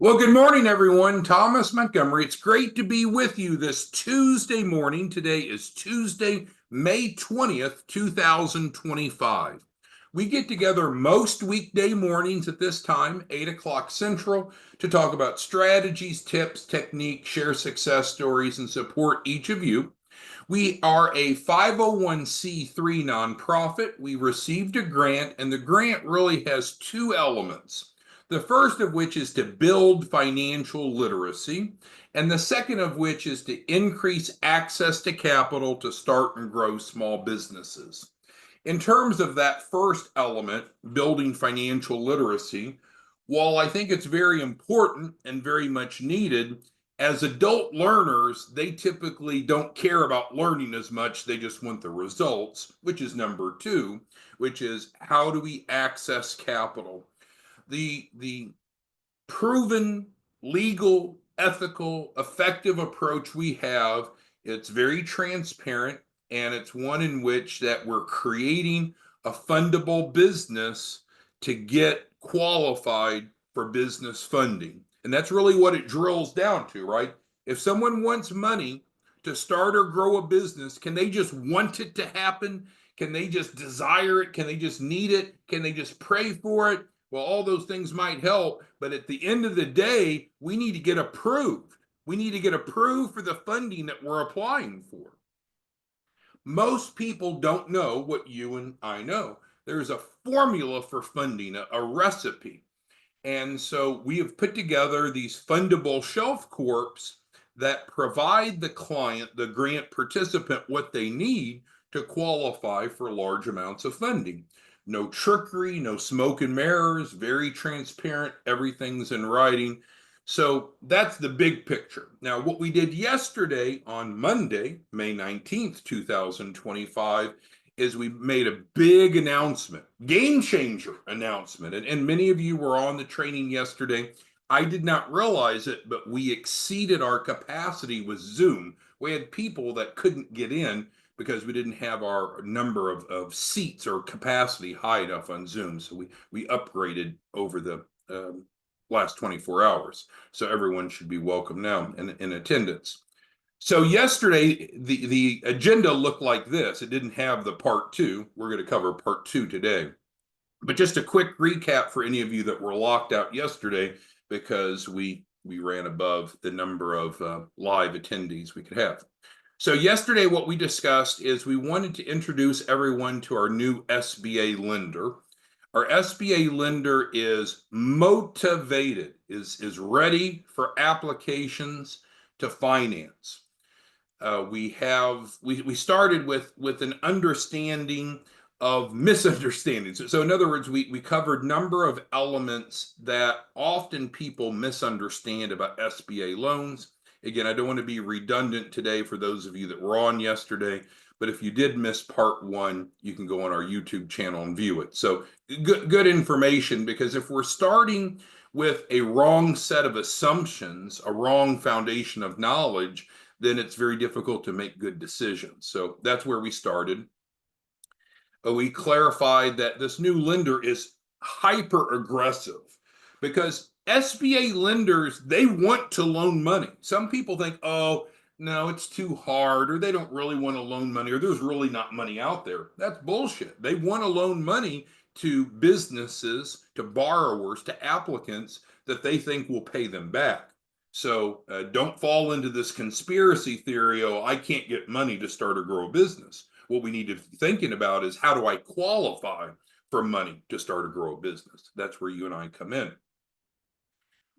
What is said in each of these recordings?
Well, good morning, everyone. Thomas Montgomery. It's great to be with you this Tuesday morning. Today is Tuesday, May 20th, 2025. We get together most weekday mornings at this time, 8 o'clock Central, to talk about strategies, tips, techniques, share success stories, and support each of you. We are a 501c3 nonprofit. We received a grant, and the grant really has two elements. The first of which is to build financial literacy, and the second of which is to increase access to capital to start and grow small businesses. In terms of that first element, building financial literacy, while I think it's very important and very much needed, as adult learners, they typically don't care about learning as much. They just want the results, which is number two, which is how do we access capital? The proven, legal, ethical, effective approach we have, it's very transparent, and it's one in which that we're creating a fundable business to get qualified for business funding. And that's really what it drills down to, right? If someone wants money to start or grow a business, can they just want it to happen? Can they just desire it? Can they just need it? Can they just pray for it? Well, all those things might help, but at the end of the day, we need to get approved. We need to get approved for the funding that we're applying for. Most people don't know what you and I know. There's a formula for funding, a recipe. And so we have put together these fundable shelf corps that provide the client, the grant participant, what they need to qualify for large amounts of funding. No trickery, no smoke and mirrors, very transparent, everything's in writing. So that's the big picture. Now, what we did yesterday on Monday, May 19th, 2025, is we made a big announcement, game changer announcement. And many of you were on the training yesterday. I did not realize it, but we exceeded our capacity with Zoom. We had people that couldn't get in because we didn't have our number of seats or capacity high enough on Zoom. So we upgraded over the last 24 hours. So everyone should be welcome now in attendance. So yesterday, the agenda looked like this. It didn't have the part two. We're going to cover part two today. But just a quick recap for any of you that were locked out yesterday because we ran above the number of live attendees we could have. So yesterday, what we discussed is we wanted to introduce everyone to our new SBA lender. Our SBA lender is motivated, is ready for applications to finance. We started with an understanding of misunderstandings. So in other words, we covered number of elements that often people misunderstand about SBA loans. Again, I don't want to be redundant today for those of you that were on yesterday, but if you did miss part one, you can go on our YouTube channel and view it. So good information, because if we're starting with a wrong set of assumptions, a wrong foundation of knowledge, then it's very difficult to make good decisions. So that's where we started. We clarified that this new lender is hyper aggressive because SBA lenders, they want to loan money. Some people think, oh, no, it's too hard, or they don't really want to loan money, or there's really not money out there. That's bullshit. They want to loan money to businesses, to borrowers, to applicants that they think will pay them back. So don't fall into this conspiracy theory, oh, I can't get money to start or grow a business. What we need to be thinking about is how do I qualify for money to start or grow a business? That's where you and I come in.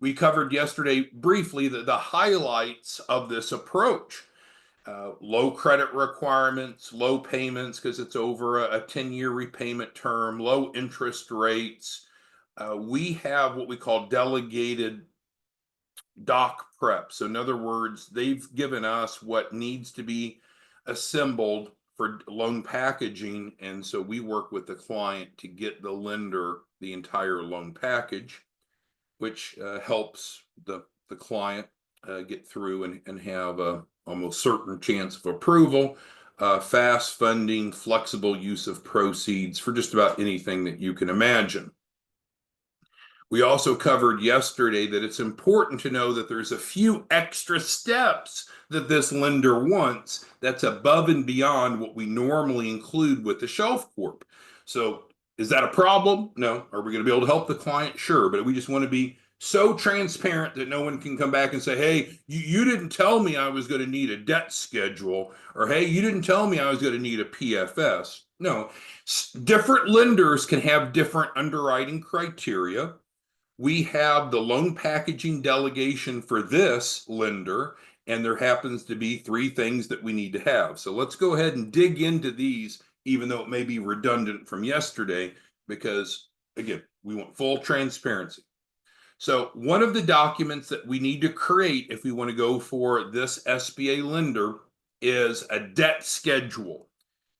We covered yesterday briefly the highlights of this approach. Low credit requirements, low payments because it's over a 10-year repayment term, low interest rates. We have what we call delegated doc prep. So in other words, they've given us what needs to be assembled for loan packaging. And so we work with the client to get the lender the entire loan package, which helps the client get through and have a almost certain chance of approval, fast funding, flexible use of proceeds for just about anything that you can imagine. We also covered yesterday that it's important to know that there's a few extra steps that this lender wants that's above and beyond what we normally include with the shelf corp. So is that a problem? No. Are we going to be able to help the client? Sure. But we just want to be so transparent that no one can come back and say, hey, you didn't tell me I was going to need a debt schedule, or hey, you didn't tell me I was going to need a PFS. No, different lenders can have different underwriting criteria. We have the loan packaging delegation for this lender, and there happens to be three things that we need to have. So let's go ahead and dig into these, even though it may be redundant from yesterday, because again, we want full transparency. So one of the documents that we need to create if we want to go for this SBA lender is a debt schedule.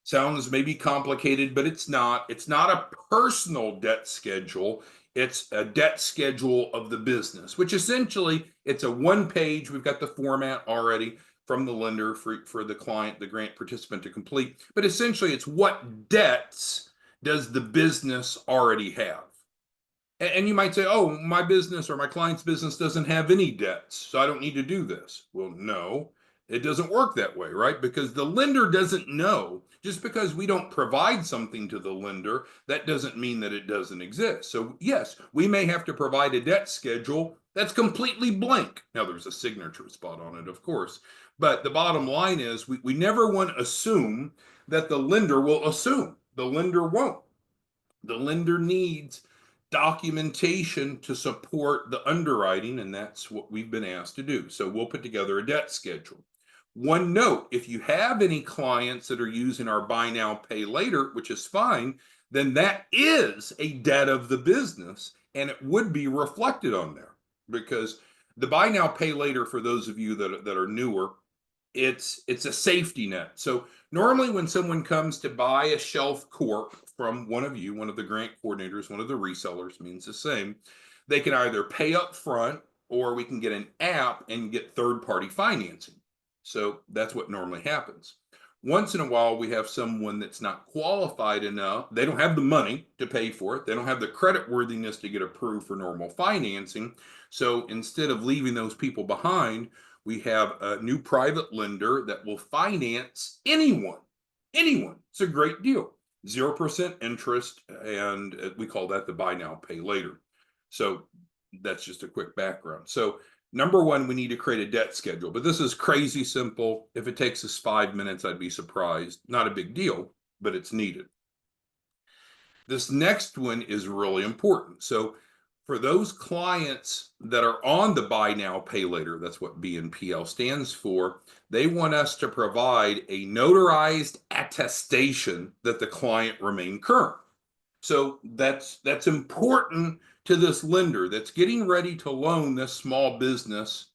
Sounds maybe complicated, but it's not. It's not a personal debt schedule. It's a debt schedule of the business, which essentially it's a one page. We've got the format already from the lender for the client, the grant participant to complete. But essentially it's what debts does the business already have? And you might say, oh, my business or my client's business doesn't have any debts, so I don't need to do this. Well, no, it doesn't work that way, right? Because the lender doesn't know. Just because we don't provide something to the lender, that doesn't mean that it doesn't exist. So yes, we may have to provide a debt schedule that's completely blank. Now there's a signature spot on it, of course. But the bottom line is we never want to assume that the lender will assume. The lender won't. The lender needs documentation to support the underwriting, and that's what we've been asked to do. So we'll put together a debt schedule. One note, if you have any clients that are using our buy now, pay later, which is fine, then that is a debt of the business and it would be reflected on there, because the buy now, pay later, for those of you that are newer, it's a safety net. So normally when someone comes to buy a shelf corp from one of you, one of the grant coordinators, one of the resellers, means the same, they can either pay up front or we can get an app and get third-party financing. So that's what normally happens. Once in a while, we have someone that's not qualified enough. They don't have the money to pay for it. They don't have the credit worthiness to get approved for normal financing. So instead of leaving those people behind, we have a new private lender that will finance anyone. Anyone. It's a great deal. 0% interest, and we call that the buy now, pay later. So that's just a quick background. So number one, we need to create a debt schedule, but this is crazy simple. If it takes us 5 minutes, I'd be surprised. Not a big deal, but it's needed. This next one is really important. So for those clients that are on the buy now, pay later, that's what BNPL stands for, they want us to provide a notarized attestation that the client remained current. So that's important to this lender that's getting ready to loan this small business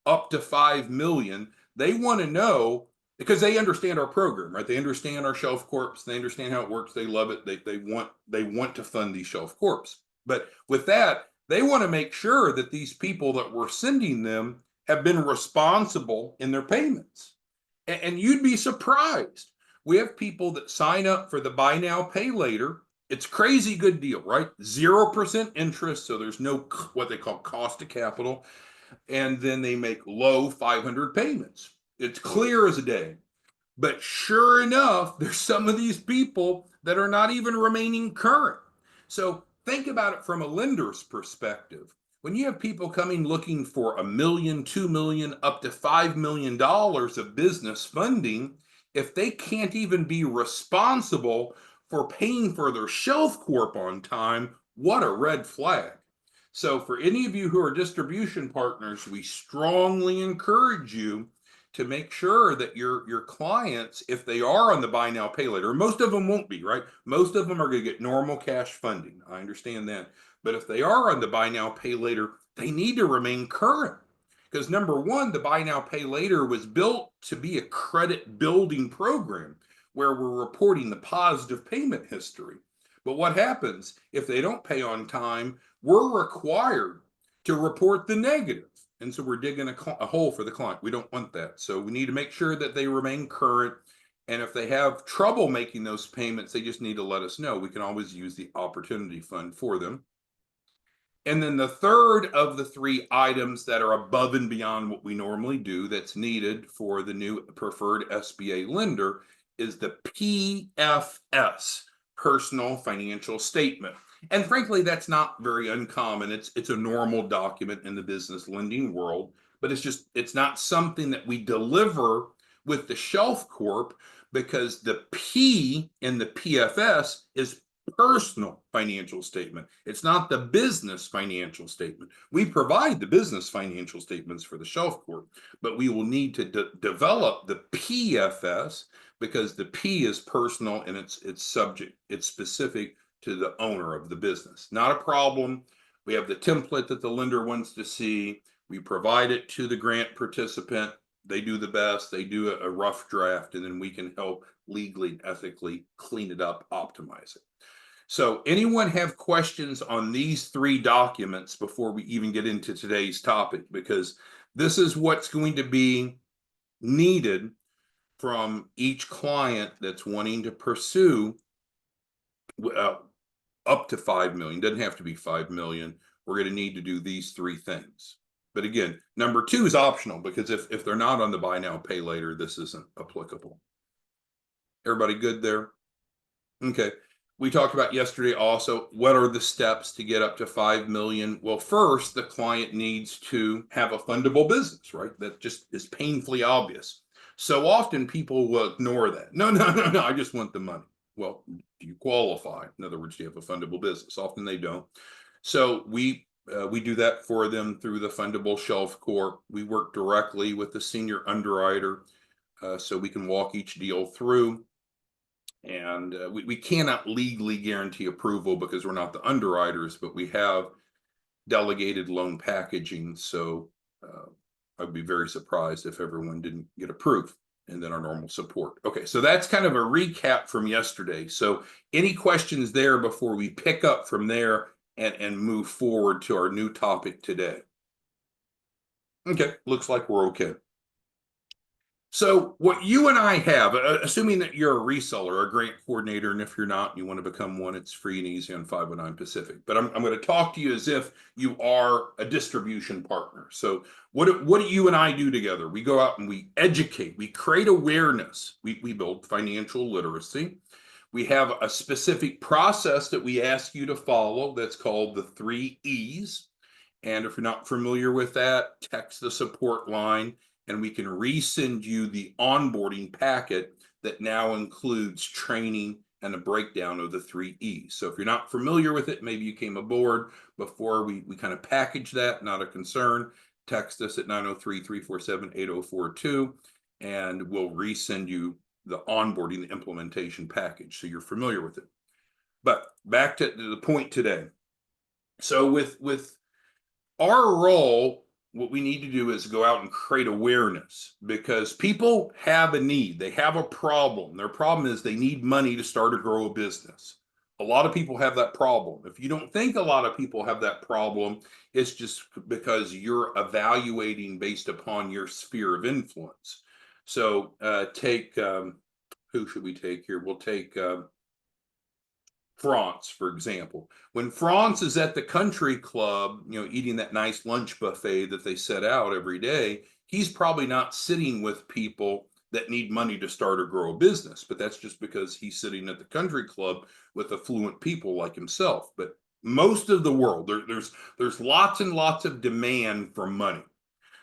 up to 5 million. They want to know, because they understand our program, right? They understand our shelf corps. They understand how it works. They love it. They want to fund these shelf corps. But with that, they want to make sure that these people that we're sending them have been responsible in their payments. And you'd be surprised. We have people that sign up for the buy now, pay later. It's crazy good deal, right? 0% interest, so there's no what they call cost of capital. And then they make low 500 payments. It's clear as a day. But sure enough, there's some of these people that are not even remaining current. So think about it from a lender's perspective. When you have people coming looking for $1 million, $2 million, up to $5 million of business funding, if they can't even be responsible for paying for their shelf corp on time, what a red flag. So for any of you who are distribution partners, we strongly encourage you to make sure that your clients, if they are on the buy now, pay later, most of them won't be, right? Most of them are going to get normal cash funding. I understand that. But if they are on the buy now, pay later, they need to remain current. Because number one, the buy now, pay later was built to be a credit building program where we're reporting the positive payment history. But what happens if they don't pay on time? We're required to report the negative. And so we're digging a hole for the client. We don't want that. So we need to make sure that they remain current. And if they have trouble making those payments, they just need to let us know. We can always use the opportunity fund for them. And then the third of the three items that are above and beyond what we normally do that's needed for the new preferred SBA lender is the PFS, personal financial statement. And frankly, that's not very uncommon. It's a normal document in the business lending world, but it's not something that we deliver with the Shelf Corp because the P in the PFS is personal financial statement. It's not the business financial statement. We provide the business financial statements for the Shelf Corp, but we will need to develop the PFS because the P is personal and it's specific to the owner of the business. Not a problem. We have the template that the lender wants to see. We provide it to the grant participant. They do the best. They do a rough draft, and then we can help legally and ethically clean it up, optimize it. So anyone have questions on these three documents before we even get into today's topic? Because this is what's going to be needed from each client that's wanting to pursue up to 5 million. Doesn't have to be 5 million. We're going to need to do these three things. But again, number two is optional because if they're not on the buy now, pay later, this isn't applicable. Everybody good there? Okay. We talked about yesterday also, what are the steps to get up to 5 million? Well, first, the client needs to have a fundable business, right? That just is painfully obvious. So often people will ignore that. No, I just want the money. Well, do you qualify? In other words, do you have a fundable business? Often they don't. So we do that for them through the Fundable Shelf Corp. We work directly with the senior underwriter so we can walk each deal through. And we cannot legally guarantee approval because we're not the underwriters, but we have delegated loan packaging. So I'd be very surprised if everyone didn't get approved, and then our normal support. Okay, so that's kind of a recap from yesterday. So any questions there before we pick up from there and move forward to our new topic today? Okay, looks like we're okay. So what you and I have, assuming that you're a reseller, a grant coordinator, and if you're not, and you want to become one, it's free and easy on 509 Pacific. But I'm going to talk to you as if you are a distribution partner. So what do you and I do together? We go out and we educate, we create awareness, we build financial literacy. We have a specific process that we ask you to follow that's called the 3 E's. And if you're not familiar with that, text the support line and we can resend you the onboarding packet that now includes training and a breakdown of the 3 E's. So if you're not familiar with it, maybe you came aboard before we kind of package that, not a concern. Text us at 903-347-8042 and we'll resend you the onboarding, the implementation package so you're familiar with it. But back to the point today. So with our role, what we need to do is go out and create awareness because people have a need. They have a problem. Their problem is they need money to start or grow a business. A lot of people have that problem. If you don't think a lot of people have that problem, it's just because you're evaluating based upon your sphere of influence. So take, who should we take here? We'll take France, for example. When France is at the country club, eating that nice lunch buffet that they set out every day, he's probably not sitting with people that need money to start or grow a business. But that's just because he's sitting at the country club with affluent people like himself. But most of the world, there's lots and lots of demand for money.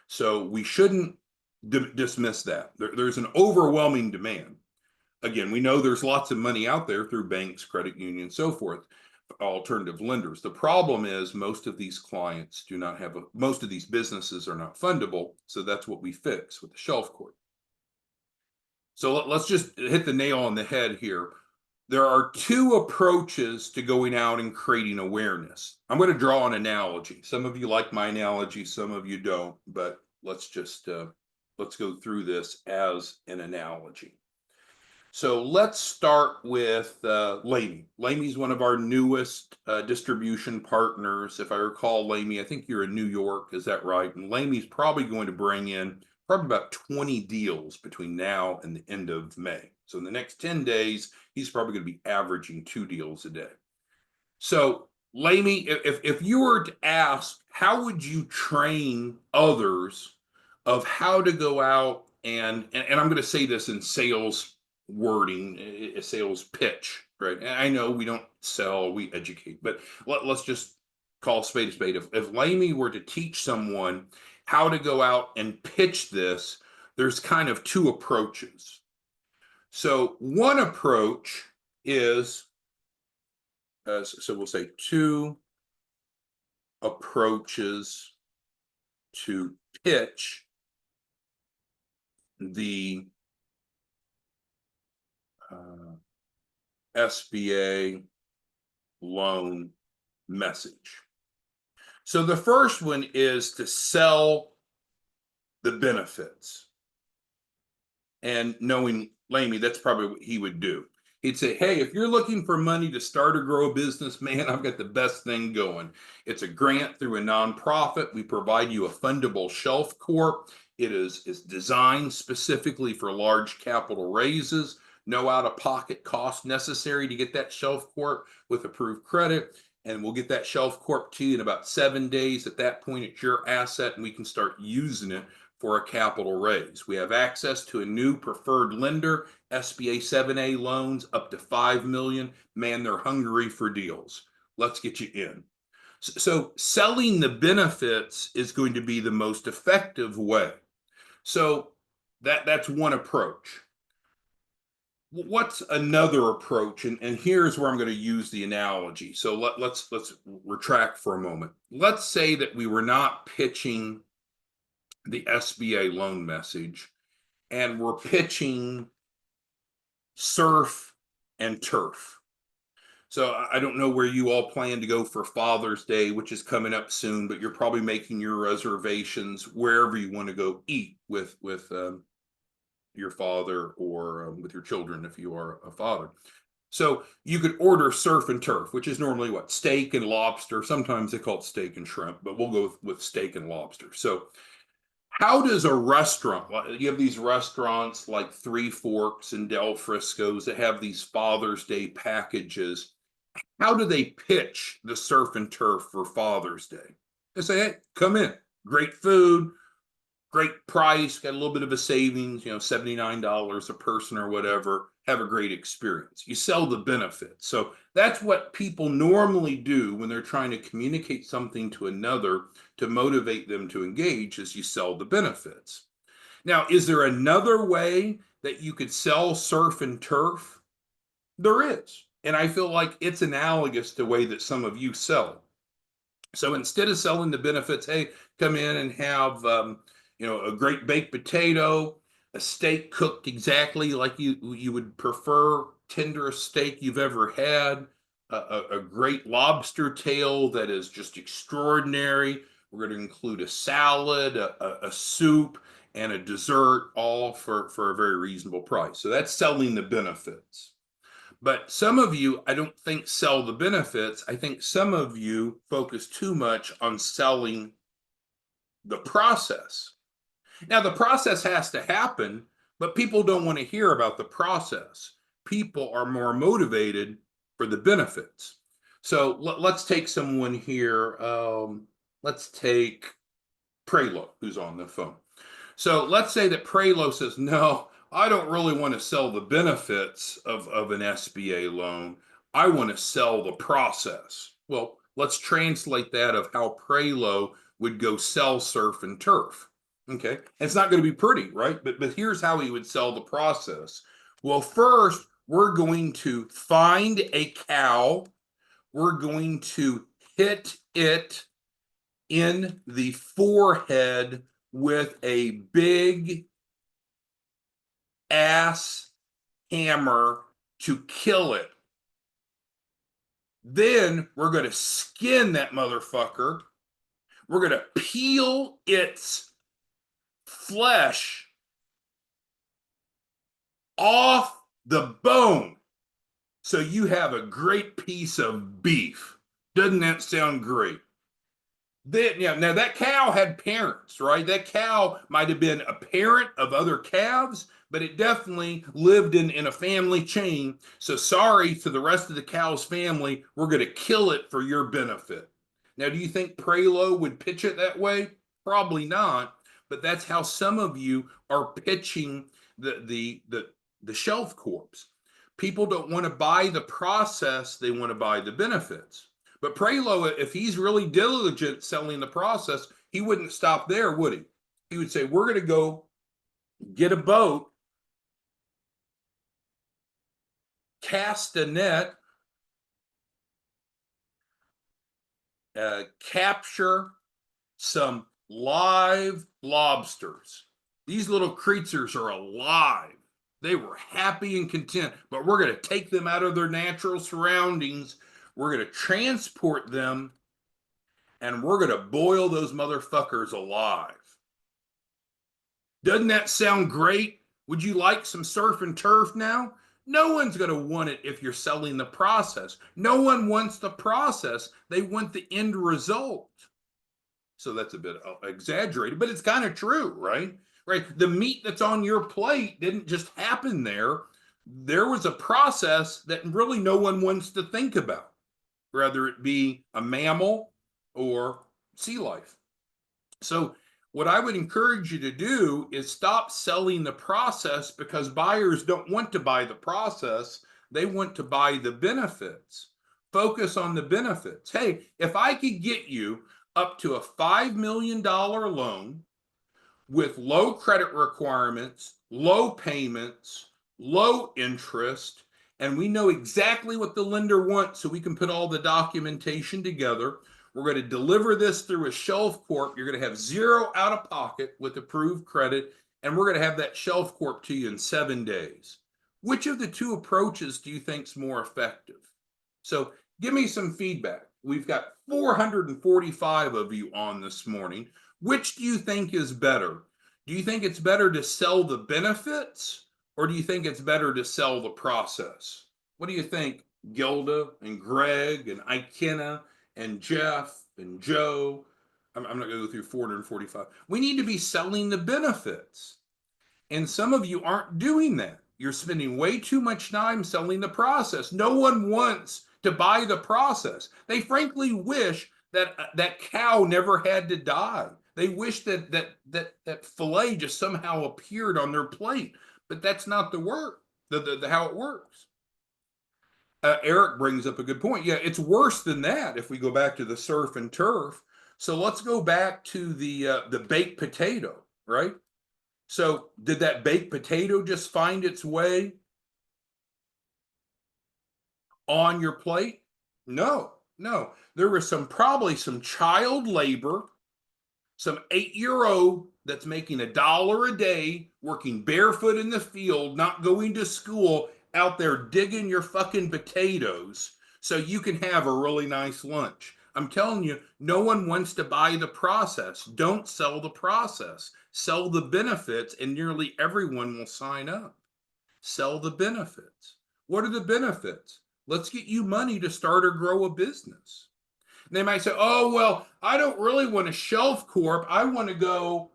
So we shouldn't dismiss that. There's an overwhelming demand. Again, we know there's lots of money out there through banks, credit unions, so forth, alternative lenders. The problem is most of these clients do not have most of these businesses are not fundable. So that's what we fix with the Shelf Corp. So let's just hit the nail on the head here. There are two approaches to going out and creating awareness. I'm going to draw an analogy. Some of you like my analogy, some of you don't, but let's go through this as an analogy. So let's start with Lamy. Lamy is one of our newest distribution partners. If I recall, Lamy, I think you're in New York, is that right? And Lamy's probably going to bring in probably about 20 deals between now and the end of May. So in the next 10 days, he's probably going to be averaging 2 deals a day. So Lamy, if you were to ask, how would you train others of how to go out and I'm going to say this in sales wording, a sales pitch, right? And I know we don't sell, we educate, but let's just call a spade a spade. If Lamy were to teach someone how to go out and pitch this, there's kind of two approaches. So one approach is, so we'll say two approaches to pitch the SBA loan message. So the first one is to sell the benefits. And knowing Lamy, that's probably what he would do. He'd say, hey, if you're looking for money to start or grow a business, man, I've got the best thing going. It's a grant through a nonprofit. We provide you a fundable shelf corp. It is designed specifically for large capital raises, no out-of-pocket cost necessary to get that shelf corp with approved credit. And we'll get that shelf corp to you in about 7 days. At that point, it's your asset, and we can start using it for a capital raise. We have access to a new preferred lender, SBA 7A loans up to $5 million. Man, they're hungry for deals. Let's get you in. So selling the benefits is going to be the most effective way. So that's one approach. What's another approach? And here's where I'm going to use the analogy. So let's retract for a moment. Let's say that we were not pitching the SBA loan message, and we're pitching surf and turf. So I don't know where you all plan to go for Father's Day, which is coming up soon, but you're probably making your reservations wherever you want to go eat with your father or with your children if you are a father. So you could order surf and turf, which is normally what? Steak and lobster. Sometimes they call it steak and shrimp, but we'll go with steak and lobster. So how does a restaurant, you have these restaurants like Three Forks and Del Frisco's that have these Father's Day packages. How do they pitch the surf and turf for Father's Day? They say, hey, come in. Great food, great price, got a little bit of a savings, $79 a person or whatever. Have a great experience. You sell the benefits. So that's what people normally do when they're trying to communicate something to another to motivate them to engage, is you sell the benefits. Now, is there another way that you could sell surf and turf? There is. And I feel like it's analogous to the way that some of you sell. So instead of selling the benefits, hey, come in and have a great baked potato, a steak cooked exactly like you would prefer, tenderest steak you've ever had, a great lobster tail that is just extraordinary. We're going to include a salad, a soup, and a dessert, all for a very reasonable price. So that's selling the benefits. But some of you, I don't think, sell the benefits. I think some of you focus too much on selling the process. Now, the process has to happen, but people don't want to hear about the process. People are more motivated for the benefits. So let's take someone here. Let's take Prelo, who's on the phone. So let's say that Prelo says, no, I don't really want to sell the benefits of an SBA loan. I want to sell the process. Well, let's translate that of how Prelo would go sell surf and turf. Okay, it's not going to be pretty, right? But here's how he would sell the process. Well, first, we're going to find a cow. We're going to hit it in the forehead with a big ass hammer to kill it. Then we're going to skin that motherfucker. We're going to peel its flesh off the bone. So you have a great piece of beef. Doesn't that sound great? Then, yeah, now that cow had parents, right? That cow might have been a parent of other calves, but it definitely lived in a family chain. So sorry to the rest of the cow's family, we're going to kill it for your benefit. Now, do you think Prelo would pitch it that way? Probably not, but that's how some of you are pitching the shelf corps. People don't want to buy the process, they want to buy the benefits. But Prelo, if he's really diligent selling the process, he wouldn't stop there, would he? He would say, we're going to go get a boat, cast a net, capture some live lobsters. These little creatures are alive. They were happy and content, but we're going to take them out of their natural surroundings. We're going to transport them and we're going to boil those motherfuckers alive. Doesn't that sound great? Would you like some surf and turf now? No one's going to want it if you're selling the process. No one wants the process. They want the end result. So that's a bit exaggerated, but it's kind of true, right? Right. The meat that's on your plate didn't just happen there. There was a process that really no one wants to think about, whether it be a mammal or sea life. So what I would encourage you to do is stop selling the process because buyers don't want to buy the process. They want to buy the benefits. Focus on the benefits. Hey, if I could get you up to a $5 million loan with low credit requirements, low payments, low interest, and we know exactly what the lender wants so we can put all the documentation together. We're going to deliver this through a shelf corp. You're going to have zero out of pocket with approved credit, and we're going to have that shelf corp to you in 7 days. Which of the two approaches do you think is more effective? So give me some feedback. We've got 445 of you on this morning. Which do you think is better? Do you think it's better to sell the benefits, or do you think it's better to sell the process? What do you think, Gilda and Greg and Ikena and Jeff and Joe? I'm not going to go through 445. We need to be selling the benefits. And some of you aren't doing that. You're spending way too much time selling the process. No one wants to buy the process. They frankly wish that that cow never had to die. They wish that fillet just somehow appeared on their plate, but that's not the work. How it works. Eric brings up a good point. Yeah, it's worse than that if we go back to the surf and turf. So let's go back to the baked potato, right? So did that baked potato just find its way on your plate? No, no. There was probably some child labor, some 8-year-old that's making $1 a day, working barefoot in the field, not going to school, out there digging your fucking potatoes so you can have a really nice lunch. I'm telling you, no one wants to buy the process. Don't sell the process. Sell the benefits, and nearly everyone will sign up. Sell the benefits. What are the benefits? Let's get you money to start or grow a business. They might say, oh, well, I don't really want a shelf corp. I want to go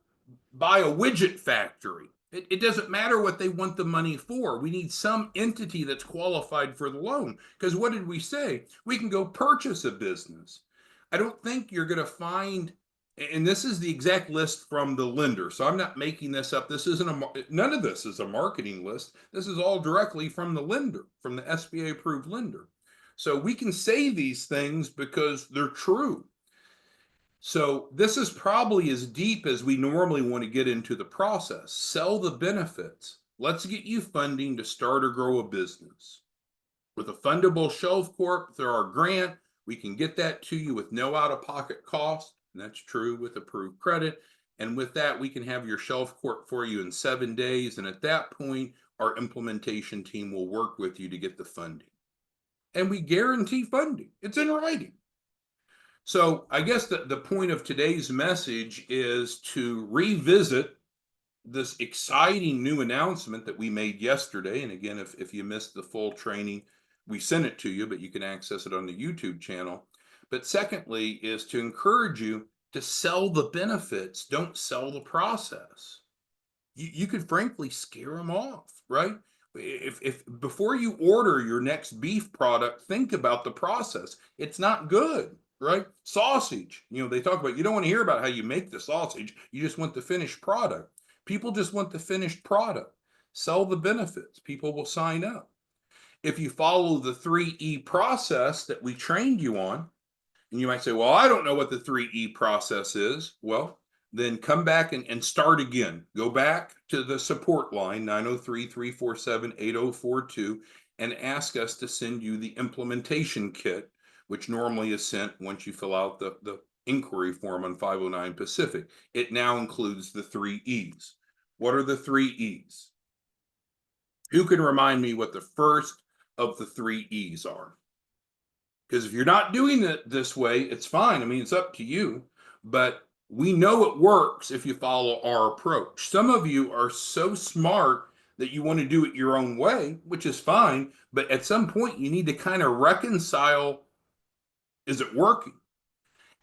buy a widget factory. It doesn't matter what they want the money for. We need some entity that's qualified for the loan. Because what did we say? We can go purchase a business. I don't think you're going to find, and this is the exact list from the lender. So I'm not making this up. This isn't none of this is a marketing list. This is all directly from the lender, from the SBA approved lender. So we can say these things because they're true. So this is probably as deep as we normally want to get into the process. Sell the benefits. Let's get you funding to start or grow a business. With a fundable shelf corp through our grant, we can get that to you with no out-of-pocket cost. And that's true with approved credit. And with that, we can have your shelf corp for you in 7 days. And at that point, our implementation team will work with you to get the funding. And we guarantee funding. It's in writing. So I guess the point of today's message is to revisit this exciting new announcement that we made yesterday. And again, if you missed the full training, we sent it to you, but you can access it on the YouTube channel. But secondly, is to encourage you, to sell the benefits, don't sell the process. You could frankly scare them off, right? If before you order your next beef product, think about the process. It's not good, right? Sausage, they talk about, you don't want to hear about how you make the sausage. You just want the finished product. People just want the finished product. Sell the benefits. People will sign up. If you follow the 3E process that we trained you on, and you might say, well, I don't know what the 3E process is. Well, then come back and start again. Go back to the support line, 903-347-8042, and ask us to send you the implementation kit, which normally is sent once you fill out the inquiry form on 509 Pacific. It now includes the 3 E's. What are the 3 E's? Who can remind me what the first of the 3 E's are? Because if you're not doing it this way, it's fine. I mean, it's up to you, but we know it works if you follow our approach. Some of you are so smart that you want to do it your own way, which is fine, but at some point you need to kind of reconcile, is it working?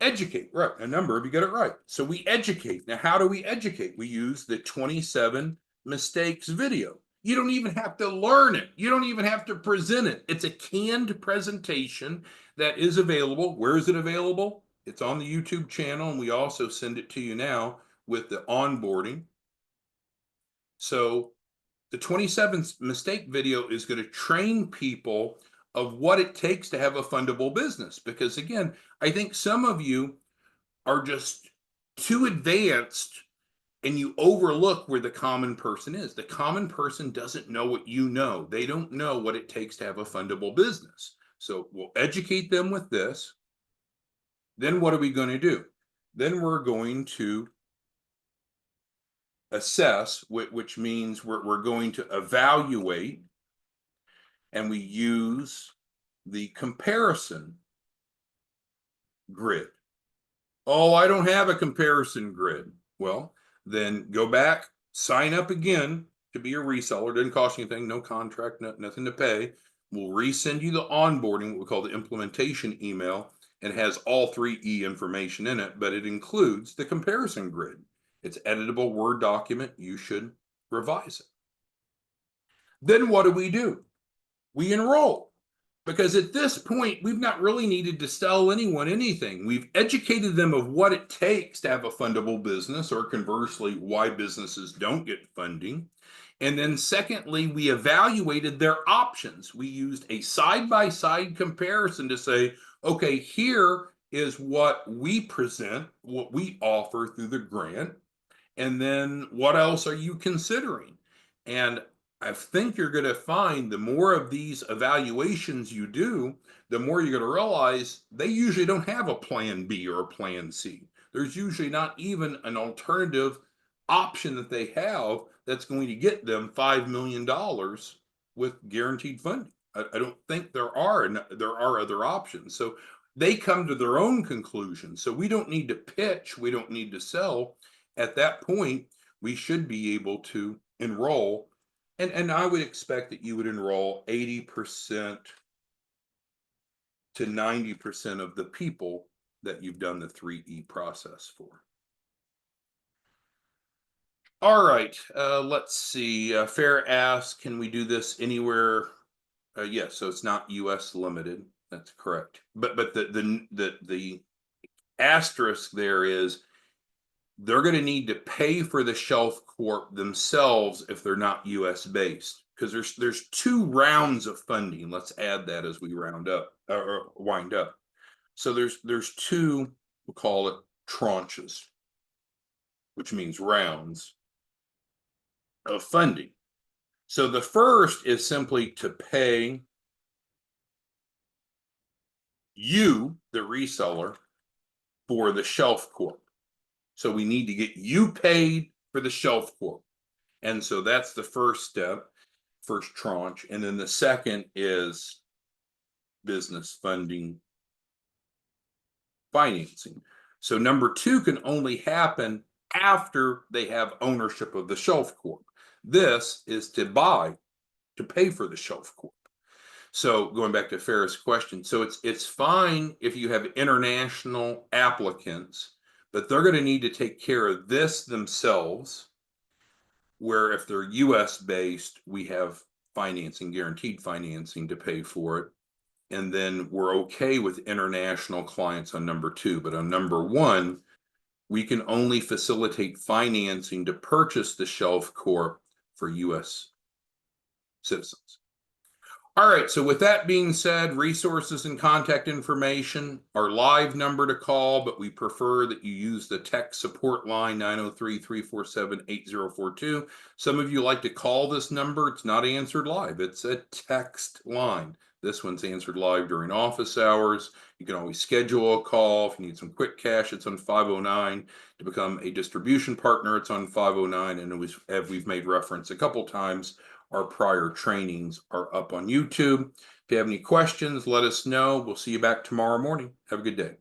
Educate, right? A number of you got it right. So we educate. Now, how do we educate? We use the 27 mistakes video. You don't even have to learn it. You don't even have to present it. It's a canned presentation that is available. Where is it available? It's on the YouTube channel, and we also send it to you now with the onboarding. So the 27 mistake video is going to train people of what it takes to have a fundable business. Because again, I think some of you are just too advanced and you overlook where the common person is. The common person doesn't know what you know. They don't know what it takes to have a fundable business. So we'll educate them with this. Then what are we going to do? Then we're going to assess, which means we're going to evaluate, and we use the comparison grid. Oh, I don't have a comparison grid. Well, then go back, sign up again to be a reseller. Didn't cost you anything, no contract, nothing to pay. We'll resend you the onboarding, what we call the implementation email, and has all 3E information in it, but it includes the comparison grid. It's editable Word document. You should revise it. Then what do? We enroll. Because at this point, we've not really needed to sell anyone anything. We've educated them of what it takes to have a fundable business, or conversely, why businesses don't get funding. And then secondly, we evaluated their options. We used a side-by-side comparison to say, okay, here is what we present, what we offer through the grant, and then what else are you considering? And I think you're going to find the more of these evaluations you do, the more you're going to realize they usually don't have a plan B or a plan C. There's usually not even an alternative option that they have that's going to get them $5 million with guaranteed funding. I don't think there are other options. So they come to their own conclusion. So we don't need to pitch, we don't need to sell. At that point, we should be able to enroll. And I would expect that you would enroll 80% to 90% of the people that you've done the 3E process for. All right, let's see. Fair asks, can we do this anywhere? Yes, so it's not US limited. That's correct. But the asterisk there is they're going to need to pay for the Shelf Corp themselves if they're not US based, because there's 2 rounds of funding. Let's add that as we round up or wind up. So there's 2, we'll call it tranches, which means rounds of funding. So the first is simply to pay you, the reseller, for the Shelf Corp. So we need to get you paid for the Shelf Corp. And so that's the first step, first tranche. And then the second is business funding financing. So number 2 can only happen after they have ownership of the Shelf Corp. This is to pay for the Shelf Corp. So going back to Farrah's question, so it's fine if you have international applicants, but they're going to need to take care of this themselves. Where if they're US based, we have financing, guaranteed financing to pay for it. And then we're okay with international clients on number 2. But on number 1, we can only facilitate financing to purchase the Shelf Corp for US citizens. All right, so with that being said, resources and contact information, our live number to call, but we prefer that you use the tech support line 903-347-8042. Some of you like to call this number. It's not answered live. It's a text line. This one's answered live during office hours. You can always schedule a call. If you need some quick cash, it's on 509. To become a distribution partner, it's on 509. And as we've made reference a couple times, our prior trainings are up on YouTube. If you have any questions, let us know. We'll see you back tomorrow morning. Have a good day.